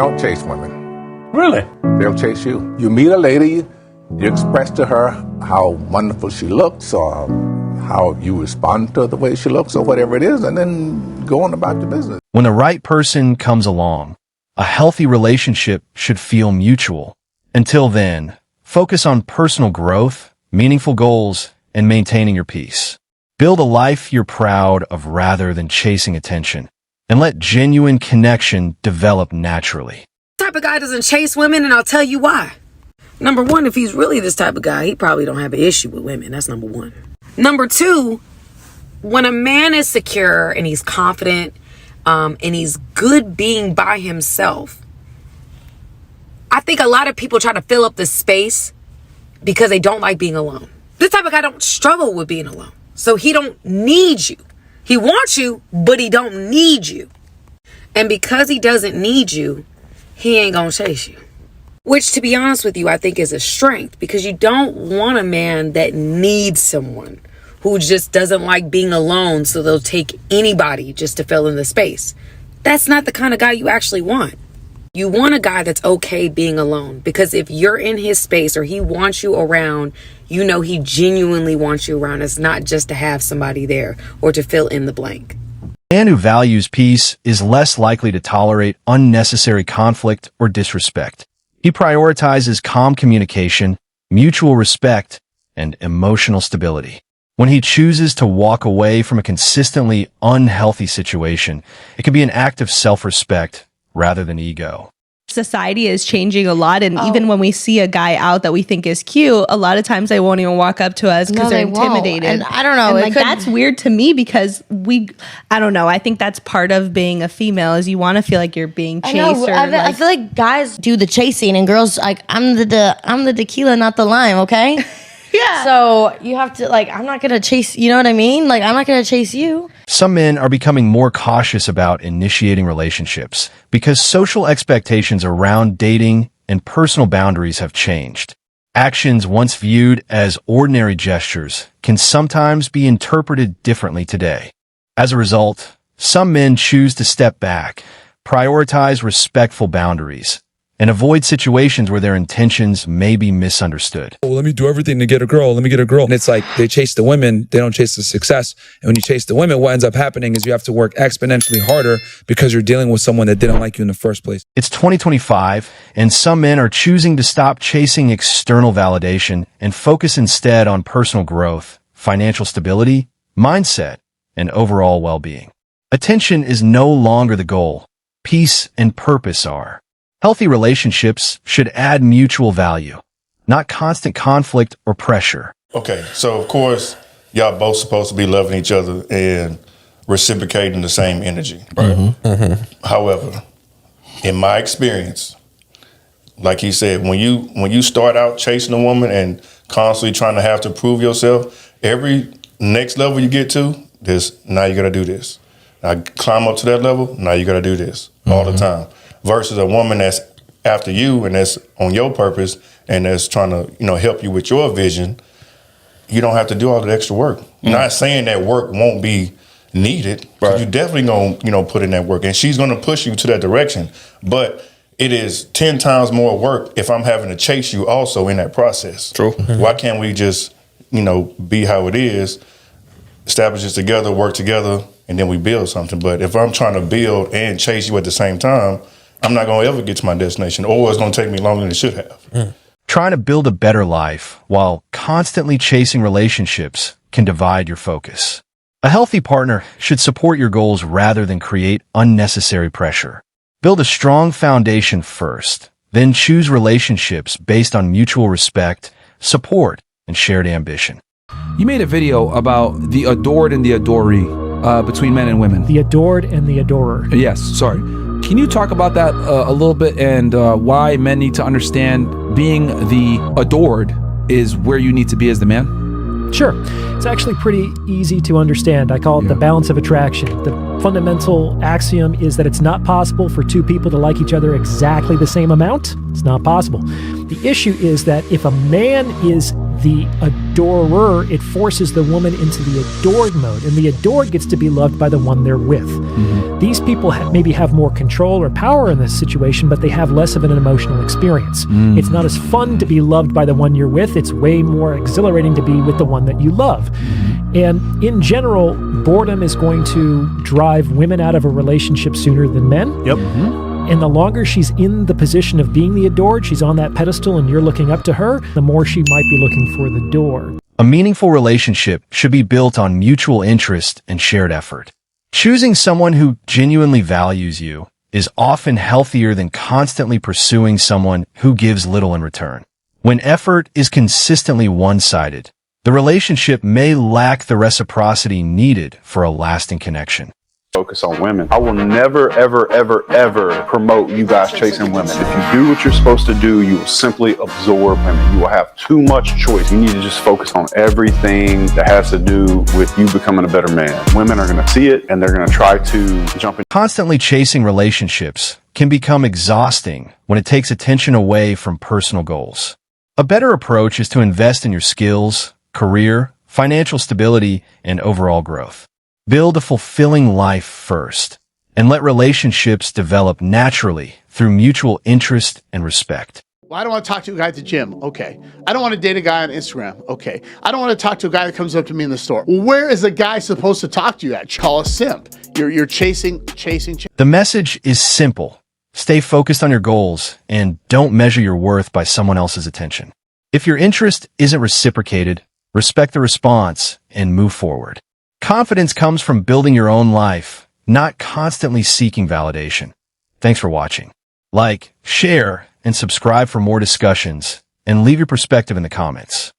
don't chase women. Really? They'll chase you. You meet a lady, you express to her how wonderful she looks or how you respond to the way she looks or whatever it is, and then go on about your business. When the right person comes along, a healthy relationship should feel mutual. Until then, focus on personal growth, meaningful goals, and maintaining your peace. Build a life you're proud of rather than chasing attention, and let genuine connection develop naturally. This type of guy doesn't chase women, and I'll tell you why. Number one, if he's really this type of guy, he probably don't have an issue with women. That's number one. Number two, when a man is secure and he's confident, and he's good being by himself, I think a lot of people try to fill up the space because they don't like being alone. This type of guy don't struggle with being alone. So he don't need you. He wants you, but he don't need you. And because he doesn't need you, he ain't gonna chase you. Which, to be honest with you, I think is a strength, because you don't want a man that needs someone, who just doesn't like being alone, so they'll take anybody just to fill in the space. That's not the kind of guy you actually want. You want a guy that's okay being alone, because if you're in his space or he wants you around, you know he genuinely wants you around. It's not just to have somebody there or to fill in the blank. A man who values peace is less likely to tolerate unnecessary conflict or disrespect. He prioritizes calm communication, mutual respect, and emotional stability. When he chooses to walk away from a consistently unhealthy situation, it can be an act of self-respect rather than ego. Society is changing a lot, and even when we see a guy out that we think is cute, a lot of times they won't even walk up to us because they're intimidated. And I don't know, and like that's weird to me, because I don't know, I think that's part of being a female, is you want to feel like you're being chased. I feel like guys do the chasing and girls like, I'm the tequila, not the lime, okay? Yeah. So you have to, like, I'm not gonna chase, you know what I mean? Like, I'm not gonna chase you. Some men are becoming more cautious about initiating relationships because social expectations around dating and personal boundaries have changed. Actions once viewed as ordinary gestures can sometimes be interpreted differently today. As a result, some men choose to step back, prioritize respectful boundaries, and avoid situations where their intentions may be misunderstood. Oh, let me do everything to get a girl. Let me get a girl. And it's like they chase the women. They don't chase the success. And when you chase the women, what ends up happening is you have to work exponentially harder because you're dealing with someone that didn't like you in the first place. It's 2025, and some men are choosing to stop chasing external validation and focus instead on personal growth, financial stability, mindset, and overall well-being. Attention is no longer the goal. Peace and purpose are. Healthy relationships should add mutual value, not constant conflict or pressure. Okay, so of course, y'all both supposed to be loving each other and reciprocating the same energy. Right. However, in my experience, like he said, when you start out chasing a woman and constantly trying to have to prove yourself, every next level you get to, now you gotta do this. Now climb up to that level, now you gotta do this all the time. Versus a woman that's after you and that's on your purpose and that's trying to, help you with your vision, you don't have to do all the extra work. Not saying that work won't be needed, but you definitely gonna, put in that work, and she's gonna push you to that direction. But it is 10 times more work if I'm having to chase you also in that process. True. Why can't we just, be how it is, establish this together, work together, and then we build something? But if I'm trying to build and chase you at the same time, I'm not going to ever get to my destination, or it's going to take me longer than it should have. Trying to build a better life while constantly chasing relationships can divide your focus. A healthy partner should support your goals rather than create unnecessary pressure. Build a strong foundation first, then choose relationships based on mutual respect, support, and shared ambition. You made a video about the adored and the adoree between men and women. The adored and the adorer. Yes, sorry. Can you talk about that a little bit, and why men need to understand being the adored is where you need to be as the man? Sure. It's actually pretty easy to understand. I call it the balance of attraction. The fundamental axiom is that it's not possible for two people to like each other exactly the same amount. It's not possible. The issue is that if a man is the adorer, it forces the woman into the adored mode, and the adored gets to be loved by the one they're with. These people maybe have more control or power in this situation, but they have less of an emotional experience. It's not as fun to be loved by the one you're with. It's way more exhilarating to be with the one that you love. And in general, boredom is going to drive women out of a relationship sooner than men. Yep. And the longer she's in the position of being the adored, she's on that pedestal and you're looking up to her, the more she might be looking for the door. A meaningful relationship should be built on mutual interest and shared effort. Choosing someone who genuinely values you is often healthier than constantly pursuing someone who gives little in return. When effort is consistently one-sided, the relationship may lack the reciprocity needed for a lasting connection. Focus on women. I will never, ever, ever, ever promote you guys chasing women. If you do what you're supposed to do, you will simply absorb women. You will have too much choice. You need to just focus on everything that has to do with you becoming a better man. Women are going to see it and they're going to try to jump in. Constantly chasing relationships can become exhausting when it takes attention away from personal goals. A better approach is to invest in your skills, career, financial stability, and overall growth. Build a fulfilling life first, and let relationships develop naturally through mutual interest and respect. Well, I don't want to talk to a guy at the gym. Okay. I don't want to date a guy on Instagram. Okay. I don't want to talk to a guy that comes up to me in the store. Well, where is a guy supposed to talk to you at? Call a simp. You're chasing. The message is simple. Stay focused on your goals and don't measure your worth by someone else's attention. If your interest isn't reciprocated, respect the response and move forward. Confidence comes from building your own life, not constantly seeking validation. Thanks for watching. Like, share, and subscribe for more discussions, and leave your perspective in the comments.